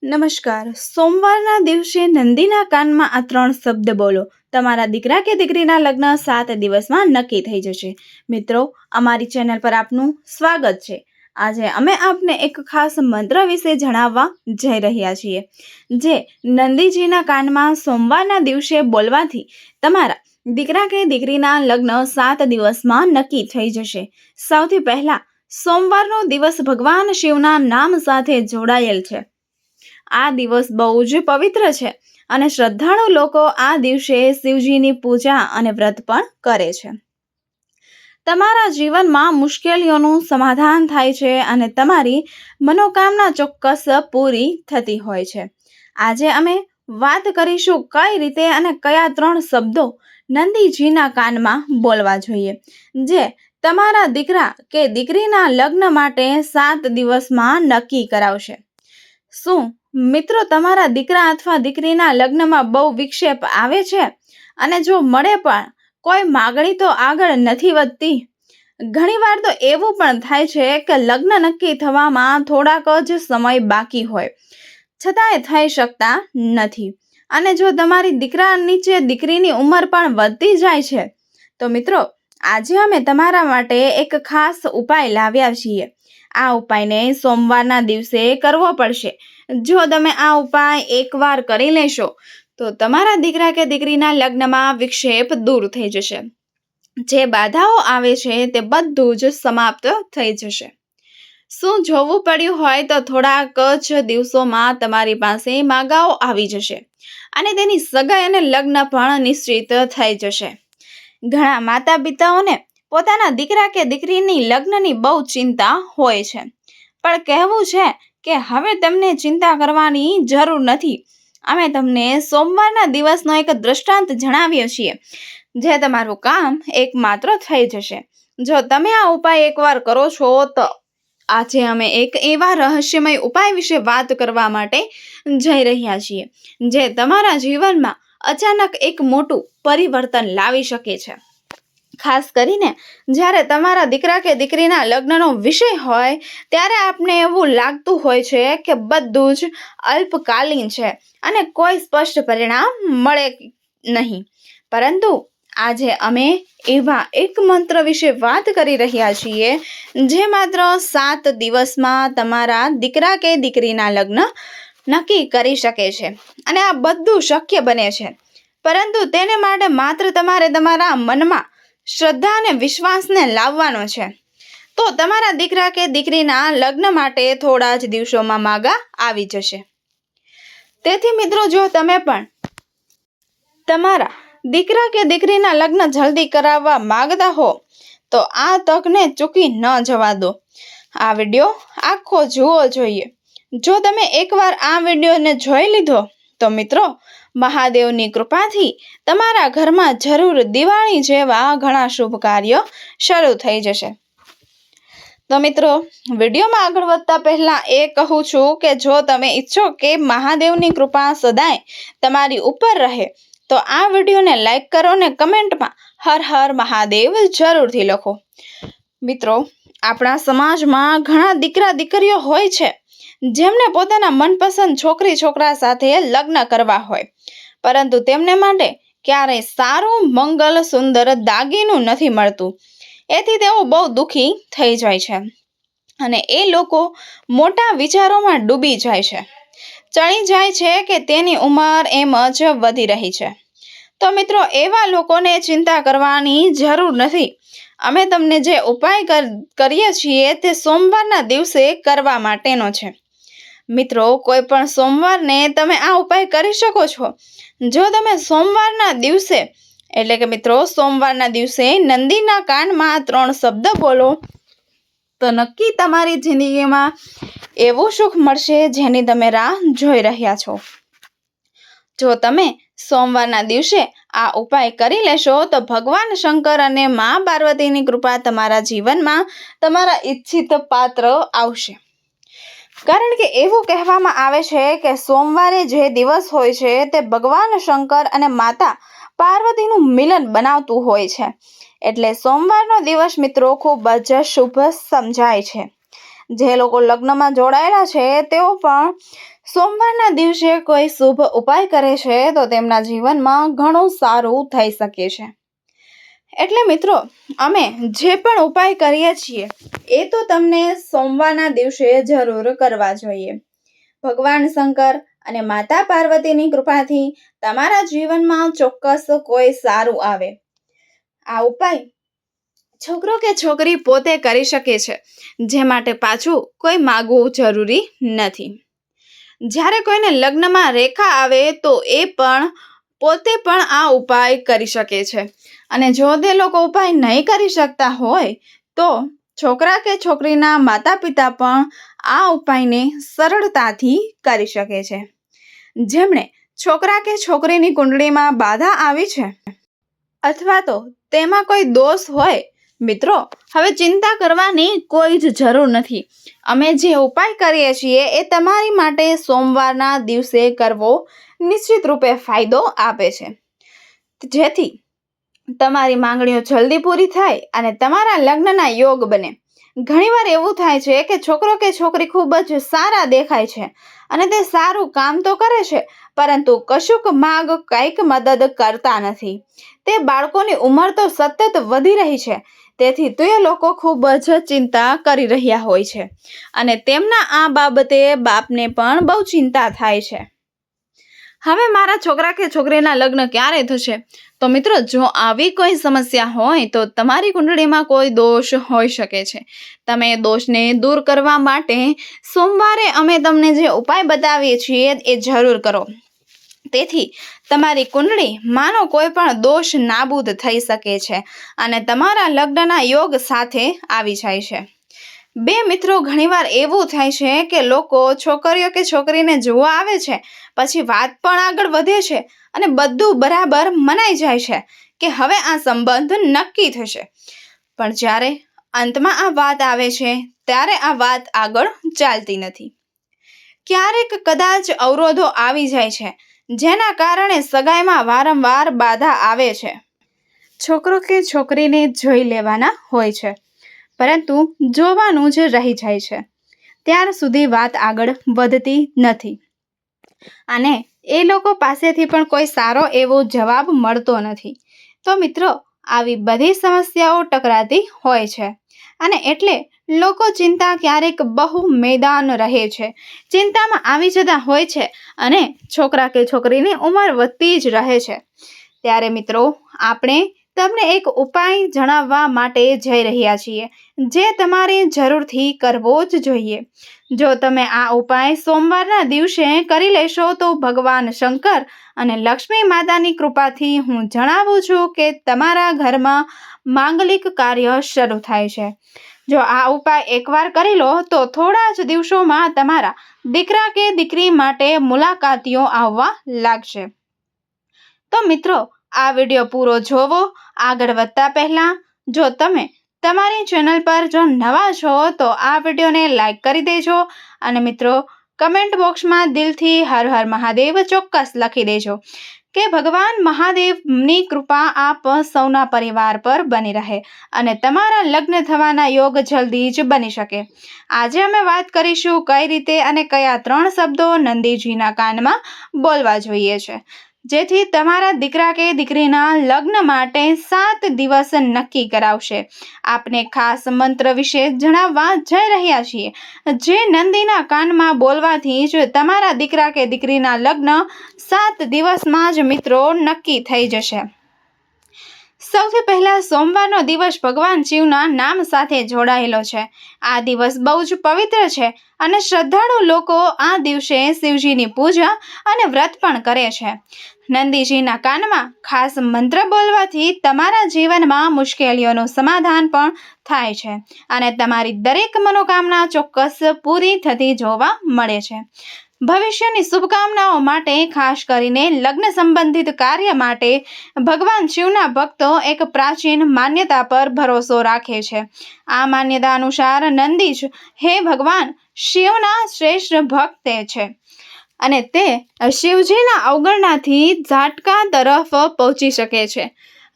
નમસ્કાર. સોમવારના દિવસે નંદીના કાનમાં આ 3 શબ્દ બોલો. તમારા દીકરા કે દીકરીના લગ્ન 7 દિવસમાં નક્કી થઈ જશે. મિત્રો, અમારી ચેનલ પર આપનું સ્વાગત છે. આજે અમે આપને એક ખાસ મંત્ર વિશે જણાવવા જઈ રહ્યા છીએ, જે નંદીજીના કાનમાં સોમવારના દિવસે બોલવાથી તમારા દીકરા કે દીકરીના લગ્ન 7 દિવસમાં નક્કી થઈ જશે. સૌથી પહેલા, સોમવારનો દિવસ ભગવાન શિવના નામ સાથે જોડાયેલ છે. આ દિવસ બહુ જ પવિત્ર છે અને શ્રદ્ધાળુ લોકો આ દિવસે શિવજીની પૂજા અને વ્રત પણ કરે છે. તમારા જીવનમાં મુશ્કેલીઓનું સમાધાન થાય છે અને તમારી મનોકામના ચોક્કસ પૂરી થતી હોય છે. આજે અમે વાત કરીશું કઈ રીતે અને કયા 3 શબ્દો નંદીજીના કાનમાં બોલવા જોઈએ, જે તમારા દીકરા કે દીકરીના લગ્ન માટે 7 દિવસમાં નક્કી કરાવશે. શું મિત્રો, તમારા દીકરા અથવા દીકરીના લગ્નમાં બહુ વિક્ષેપ આવે છે અને જો મળે પણ કોઈ માગણી તો આગળ નથી વધતી? ઘણીવાર તો એવું પણ થાય છે કે લગ્ન નક્કી થવામાં થોડાક જ સમય બાકી હોય છતાંય થઈ શકતા નથી. અને જો તમારી દીકરા નીચે દીકરીની ઉંમર પણ વધતી જાય છે, તો મિત્રો, આજે અમે તમારા માટે એક ખાસ ઉપાય લાવ્યા છીએ. આ ઉપાયને સોમવારના દિવસે કરવો પડશે. જો તમે આ ઉપાય એકવાર કરી લેશો તો તમારા દીકરા કે દીકરીના લગ્નમાં વિક્ષેપ દૂર થઈ જશે. જે બાધાઓ આવે છે તે બધું જ સમાપ્ત થઈ જશે. શું જોવું પડ્યું હોય તો થોડાક જ દિવસોમાં તમારી પાસે માગાઓ આવી જશે અને તેની સગાઈ અને લગ્ન પણ નિશ્ચિત થઈ જશે. ઘણા માતા પિતાઓને પોતાના દીકરા કે દીકરીની લગ્નની બહુ ચિંતા હોય છે, પણ કહેવું છે કે હવે તમને ચિંતા કરવાની જરૂર નથી. અમે તમને સોમવારના દિવસનો એક દ્રષ્ટાંત જણાવીએ છીએ, જે તમારું કામ એકમાત્ર થઈ જશે જો તમે આ ઉપાય એકવાર કરો છો. તો આજે અમે એક એવા રહસ્યમય ઉપાય વિશે વાત કરવા માટે જઈ રહ્યા છીએ, જે તમારા જીવનમાં અચાનક એક મોટું પરિવર્તન લાવી શકે છે. ખાસ કરીને જ્યારે તમારા દીકરા કે દીકરીના લગ્નનો વિષય હોય ત્યારે આપણે એવું લાગતું હોય છે કે બધું જ અલ્પકાલીન છે અને કોઈ સ્પષ્ટ પરિણામ મળે નહીં. પરંતુ આજે અમે એવા એક મંત્ર વિશે વાત કરી રહ્યા છીએ, જે માત્ર 7 દિવસમાં તમારા દીકરા કે દીકરીના લગ્ન નક્કી કરી શકે છે. અને આ બધું શક્ય બને છે, પરંતુ તેને માટે માત્ર તમારે તમારા મનમાં શ્રદ્ધા અને વિશ્વાસને લાવવાનો છે. તો તમારા દીકરા કે દીકરીના લગ્ન માટે થોડા જ દિવસોમાં માગા આવી જશે. તેથી મિત્રો, જો તમે પણ તમારા દીકરા કે દીકરીના લગ્ન જલ્દી કરાવવા માંગતા હો તો આ તકને ચૂકી ન જવા દો. આ વિડીયો આખો જોવો જોઈએ. જો તમે એકવાર આ વિડીયોને જોઈ લીધો તો મિત્રો, મહાદેવની કૃપાથી તમારા ઘરમાં જરૂર દિવાળી જેવા ઘણા શુભ કાર્યો શરૂ થઈ જશે. તો મિત્રો, વિડીયોમાં આગળ વધતા પહેલા એ કહું છું કે જો તમે ઈચ્છો કે મહાદેવની કૃપા સદાય તમારી ઉપર રહે તો આ વિડીયોને લાઈક કરો અને કમેન્ટમાં હર હર મહાદેવ જરૂરથી લખો. મિત્રો, આપણા સમાજમાં ઘણા દીકરા દીકરીઓ હોય છે જેમને પોતાના મનપસંદ છોકરી છોકરા સાથે લગ્ન કરવા હોય, પરંતુ તેમને માટે ક્યારેય સારું મંગલ સુંદર દાગીનું નથી મળતું. એથી તેઓ બહુ દુઃખી થઈ જાય છે અને એ લોકો મોટા વિચારોમાં ડૂબી જાય છે. ચણી જાય છે કે તેની ઉંમર એમ જ વધી રહી છે. તો મિત્રો, એવા લોકોને ચિંતા કરવાની જરૂર નથી. અમે તમને જે ઉપાય કરીએ છીએ તે સોમવારના દિવસે કરવા માટેનો છે. મિત્રો, કોઈ પણ સોમવારને તમે આ ઉપાય કરી શકો છો. જો તમે સોમવારના દિવસે એટલે કે મિત્રો સોમવારના દિવસે નંદીના કાનમાં 3 શબ્દ બોલો તો નક્કી તમારી જિંદગીમાં એવું સુખ મળશે જેની તમે રાહ જોઈ રહ્યા છો. જો તમે સોમવારના દિવસે આ ઉપાય કરી લેશો તો ભગવાન શંકર અને મા પાર્વતીની કૃપા તમારા જીવનમાં તમારા ઈચ્છિત પાત્ર આવશે. કારણ કે એવું કહેવામાં આવે છે કે સોમવારે જે દિવસ હોય છે તે ભગવાન શંકર અને માતા પાર્વતીનું મિલન બનાવતું હોય છે. એટલે સોમવારનો દિવસ મિત્રો ખૂબ જ શુભ સમજાય છે. જે લોકો લગ્નમાં જોડાયેલા છે તેઓ પણ સોમવારના દિવસે કોઈ શુભ ઉપાય કરે છે તો તેમના જીવનમાં ઘણું સારું થઈ શકે છે. એટલે મિત્રો, અમે જે પણ ઉપાય કરીએ છીએ એ તો તમને સોમવારના દિવસે જરૂર કરવા જોઈએ. ભગવાન શંકર અને માતા પાર્વતીની કૃપાથી તમારા જીવનમાં ચોક્કસ કોઈ સારું આવે. આ ઉપાય છોકરો કે છોકરી પોતે કરી શકે છે, જે માટે પાછું કોઈ માગવું જરૂરી નથી. જ્યારે કોઈને લગ્નમાં રેખા આવે તો એ પણ પોતે પણ આ ઉપાય કરી શકે છે. અને જો તે લોકો ઉપાય નહીં કરી શકતા હોય તો છોકરા કે છોકરીના માતા પિતા પણ આ ઉપાયને સરળતાથી કરી શકે છે. જેમણે છોકરા કે છોકરીની કુંડળીમાં બાધા આવી છે અથવા તો તેમાં કોઈ દોષ હોય, મિત્રો, હવે ચિંતા કરવાની કોઈ જ જરૂર નથી. અમે જે ઉપાય કરીએ છીએ એ તમારી માટે સોમવારના દિવસે કરવો નિશ્ચિત રૂપે ફાયદો આપે છે, જેથી તમારી માંગણીઓ જલ્દી પૂરી થાય અને તમારા લગ્નના યોગ બને. ઘણીવાર એવું થાય છે કે છોકરો કે છોકરી ખૂબ જ સારા દેખાય છે અને તે સારું કામ તો કરે છે, પરંતુ કશુંક માગ કંઈક મદદ કરતા નથી. તે બાળકોની ઉંમર તો સતત વધી રહી છે, તેથી તે લોકો ખૂબ જ ચિંતા કરી રહ્યા હોય છે અને તેમના આ બાબતે બાપને પણ બહુ ચિંતા થાય છે. હવે મારા છોકરા કે છોકરીના લગ્ન ક્યારે થશે? તો મિત્રો, જો આવી કોઈ સમસ્યા હોય તો તમારી કુંડળીમાં કોઈ દોષ હોઈ શકે છે. તમે દોષને દૂર કરવા માટે સોમવારે અમે તમને જે ઉપાય બતાવીએ છીએ એ જરૂર કરો. તેથી તમારી કુંડળી માનો કોઈ પણ દોષ નાબૂદ થઈ શકે છે અને તમારા લગ્નના યોગ સાથે આવી જાય છે. બે મિત્રો, ઘણીવાર એવું થાય છે કે લોકો છોકરીઓ કે છોકરીને જોવા આવે છે, પછી વાત પણ આગળ વધે છે અને બધું બરાબર મનાઈ જાય છે કે હવે આ સંબંધ નક્કી થશે. પણ જ્યારે અંતમાં આ વાત આવે છે ત્યારે આ વાત આગળ ચાલતી નથી. ક્યારેક કદાચ અવરોધો આવી જાય છે, જેના કારણે સગાઈમાં વારંવાર બાધા આવે છે. છોકરો કે છોકરીને જોઈ લેવાના હોય છે, પરંતુ જોવાનું જ રહી જાય છે. ત્યાર સુધી વાત આગળ વધતી નથી અને એ લોકો પાસેથી પણ કોઈ સારો એવો જવાબ મળતો નથી. તો મિત્રો, આવી બધી સમસ્યાઓ ટકરાતી હોય છે અને એટલે લોકો ચિંતા ક્યારેક બહુ મેદાન રહે છે, ચિંતામાં આવી જતા હોય છે અને છોકરા કે છોકરીની ઉંમર વધતી જ રહે છે. ત્યારે મિત્રો, આપણે તમને એક ઉપાય જણાવવા માટે જઈ રહ્યા છીએ, જે તમારે જરૂરથી કરવો જ જોઈએ. જો તમે આ ઉપાય સોમવારના દિવસે કરી લેશો તો ભગવાન શંકર અને લક્ષ્મી માતાની કૃપાથી હું જણાવું છું કે તમારા ઘરમાં માંગલિક કાર્ય શરૂ થાય છે. જો આ ઉપાય એકવાર કરી લો તો થોડા જ દિવસોમાં તમારા દીકરા કે દીકરી માટે મુલાકાતીઓ આવવા લાગશે. તો મિત્રો, આ વિડીયો પૂરો જોવો. આગળ વધતા પહેલા જો તમે તમારી ચેનલ પર જો નવા છો તો આ વિડીયોને લાઈક કરી દેજો અને મિત્રો, કમેન્ટ બોક્સમાં દિલથી હર હર મહાદેવ ચોક્કસ લખી દેજો કે ભગવાન મહાદેવની કૃપા આપ સૌના પરિવાર પર બની રહે અને તમારા લગ્ન થવાના યોગ જલ્દી જ બની શકે. આજે અમે વાત કરીશું કઈ રીતે અને કયા 3 શબ્દો નંદીજીના કાનમાં બોલવા જોઈએ છે, જેથી તમારા દીકરા કે દીકરીના લગ્ન માટે 7 દિવસ નક્કી કરાવશે. આપને ખાસ મંત્ર વિશે જણાવવા જઈ રહ્યા છીએ, જે નંદીના કાનમાં બોલવાથી જ તમારા દીકરા કે દીકરીના લગ્ન 7 દિવસમાં જ મિત્રો નક્કી થઈ જશે. સૌથી પહેલા સોમવારનો દિવસ ભગવાન શિવના નામ સાથે જોડાયેલો છે. આ દિવસ બહુ જ પવિત્ર છે અને શ્રદ્ધાળુ લોકો આ દિવસે શિવજીની પૂજા અને વ્રત પણ કરે છે. નંદીજીના કાનમાં ખાસ મંત્ર બોલવાથી તમારા જીવનમાં મુશ્કેલીઓનું સમાધાન પણ થાય છે અને તમારી દરેક મનોકામના ચોક્કસ પૂરી થતી જોવા મળે છે. ભવિષ્યની શુભકામનાઓ માટે, ખાસ કરીને લગ્ન સંબંધિત કાર્ય માટે, ભગવાન શિવના ભક્તો એક પ્રાચીન માન્યતા પર ભરોસો રાખે છે. આ માન્યતા અનુસાર નંદી જ હે ભગવાન શિવના શ્રેષ્ઠ ભક્ત છે અને તે શિવજીના અવગણનાથી ઝાટકા તરફ પહોંચી શકે છે.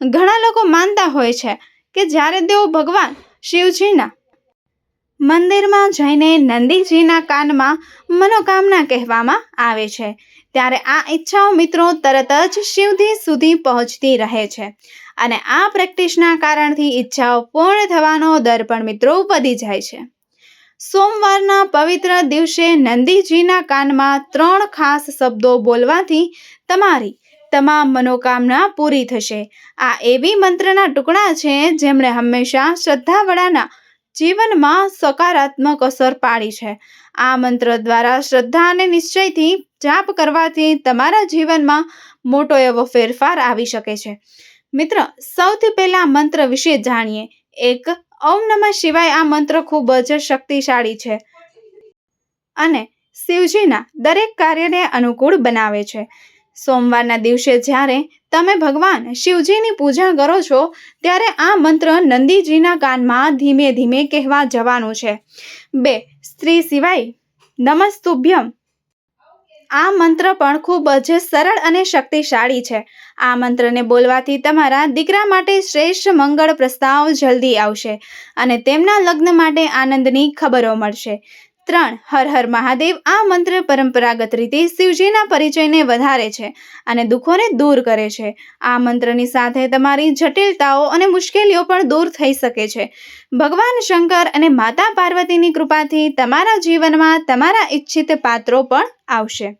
ઘણા લોકો માનતા હોય છે કે જ્યારે તેઓ ભગવાન શિવજીના મંદિરમાં જઈને નંદીજીના કાનમાં મનોકામના કહેવામાં આવે છે, ત્યારે આ ઈચ્છાઓ મિત્રો તરત જ શિવજી સુધી પહોંચતી રહે છે અને આ પ્રેક્ટિસના કારણથી ઈચ્છાઓ પૂર્ણ થવાનો દર પણ મિત્રો વધી જાય છે. સોમવારના પવિત્ર દિવસે નંદીજીના કાનમાં 3 ખાસ શબ્દો બોલવાથી તમારી તમામ મનોકામના પૂરી થશે. આ એવી મંત્રના ટુકડા છે જેમણે હંમેશા શ્રદ્ધાવાળાના જીવનમાં સકારાત્મક અસર પાડી છે. આ મંત્ર દ્વારા શ્રદ્ધા અને નિશ્ચયથી જાપ કરવાથી તમારા જીવનમાં મોટો એવો ફેરફાર આવી શકે છે. મિત્ર, સૌથી પહેલા મંત્ર વિશે જાણીએ. એક ઓમ નમઃ શિવાય. આ મંત્ર ખૂબ જ શક્તિશાળી છે અને શિવજીના દરેક કાર્યને અનુકૂળ બનાવે છે. સોમવારના દિવસે જ્યારે તમે ભગવાન શિવજીની પૂજા કરો છો ત્યારે આ મંત્ર નંદીજીના કાનમાં ધીમે ધીમે કહેવા જવાનું છે. 2. સ્ત્રી શિવાય નમસ્તુભ્યમ. આ મંત્ર પણ ખૂબ જ સરળ અને શક્તિશાળી છે. આ મંત્રને બોલવાથી તમારા દીકરા માટે શ્રેષ્ઠ મંગળ પ્રસ્તાવ જલ્દી આવશે અને તેમના લગ્ન માટે આનંદની ખબરો મળશે. 3. હર હર મહાદેવ. આ મંત્ર પરંપરાગત રીતે શિવજીના પરિચયને વધારે છે અને દુઃખોને દૂર કરે છે. આ મંત્રની સાથે તમારી જટિલતાઓ અને મુશ્કેલીઓ પણ દૂર થઈ શકે છે. ભગવાન શંકર અને માતા પાર્વતીની કૃપાથી તમારા જીવનમાં તમારા ઈચ્છિત પાત્રો પણ આવશે.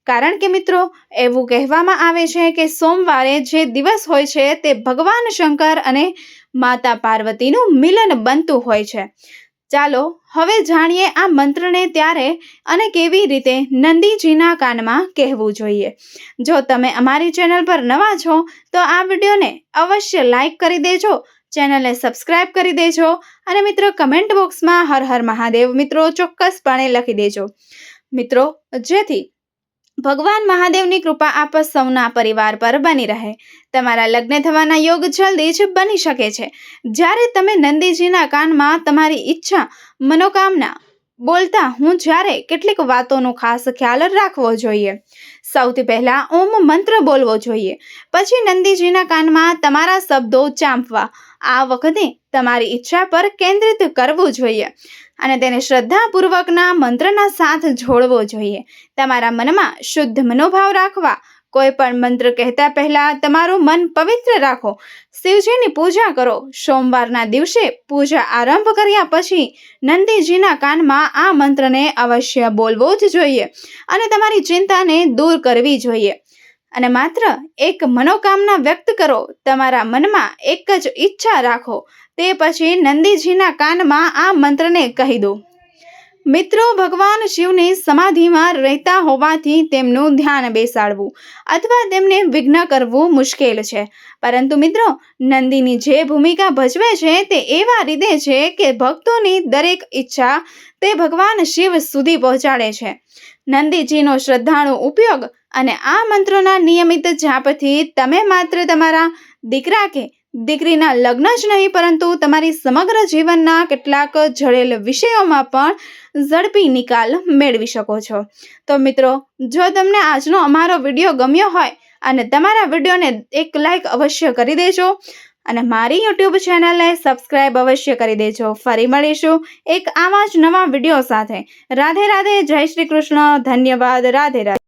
કારણ કે મિત્રો, એવું કહેવામાં આવે છે કે સોમવારે જે દિવસ હોય છે તે ભગવાન શંકર અને માતા પાર્વતીનું મિલન બનતું હોય છે. ચાલો હવે જાણીએ આ મંત્રને ત્યારે અને કેવી રીતે નંદીજીના કાનમાં કહેવું જોઈએ. જો તમે અમારી ચેનલ પર નવા છો તો આ વિડીયોને અવશ્ય લાઈક કરી દેજો, ચેનલને સબસ્ક્રાઈબ કરી દેજો અને મિત્રો કમેન્ટ બોક્સમાં હર હર મહાદેવ મિત્રો ચોક્કસપણે લખી દેજો મિત્રો, જેથી ભગવાન મહાદેવની કૃપા આપ સૌના પરિવાર પર બની રહે. તમારા લગ્ન થવાના યોગ જલ્દી જ બની શકે છે. જ્યારે તમે નંદીજીના કાનમાં તમારી ઈચ્છા મનોકામના બોલતા હું જ્યારે કેટલીક વાતોનો ખાસ ખ્યાલ રાખવો જોઈએ. સૌથી પહેલા ઓમ મંત્ર બોલવો જોઈએ, પછી નંદીજીના કાનમાં તમારા શબ્દો ચાંપવા. આ વખતે તમારી ઈચ્છા પર કેન્દ્રિત કરવું જોઈએ અને તેને શ્રદ્ધાપૂર્વકના મંત્રના સાથ જોડવો જોઈએ. તમારા મનમાં શુદ્ધ મનોભાવ રાખવા. કોઈ પણ મંત્ર કહેતા પહેલા તમારું મન પવિત્ર રાખો. શિવજીની પૂજા કરો. સોમવારના દિવસે પૂજા આરંભ કર્યા પછી નંદીજીના કાનમાં આ મંત્રને અવશ્ય બોલવો જ જોઈએ અને તમારી ચિંતાને દૂર કરવી જોઈએ. અને માત્ર એક મનોકામના વ્યક્ત કરો. તમારા મનમાં એક જ ઈચ્છા રાખો. તે પછી નંદીજીના કાનમાં આ મંત્રને કહી દો. મિત્રો, ભગવાન શિવની સમાધિમાં રહેતા હોવાથી તેમનું ધ્યાન બેસાડવું અથવા તેમને વિઘ્ન કરવું મુશ્કેલ છે. પરંતુ મિત્રો, નંદીની જે ભૂમિકા ભજવે છે તે એવા રીતે છે કે ભક્તોની દરેક ઈચ્છા તે ભગવાન શિવ સુધી પહોંચાડે છે. નંદીજીનો શ્રદ્ધાળુ ઉપયોગ અને આ મંત્રોના નિયમિત જાપથી તમે માત્ર તમારા દીકરા કે દીકરીના લગ્ન જ નહીં પરંતુ તમારી સમગ્ર જીવનના કેટલાક જડેલ વિષયોમાં પણ ઝડપી નિકાલ મેળવી શકો છો. તો મિત્રો, જો તમને આજનો અમારો વિડીયો ગમ્યો હોય અને તમારા વિડીયોને એક લાઈક અવશ્ય કરી દેજો અને મારી યુટ્યુબ ચેનલને સબસ્ક્રાઈબ અવશ્ય કરી દેજો. ફરી મળીશું એક આવા જ નવા વિડીયો સાથે. રાધે રાધે. જય શ્રી કૃષ્ણ. ધન્યવાદ. રાધે રાધે.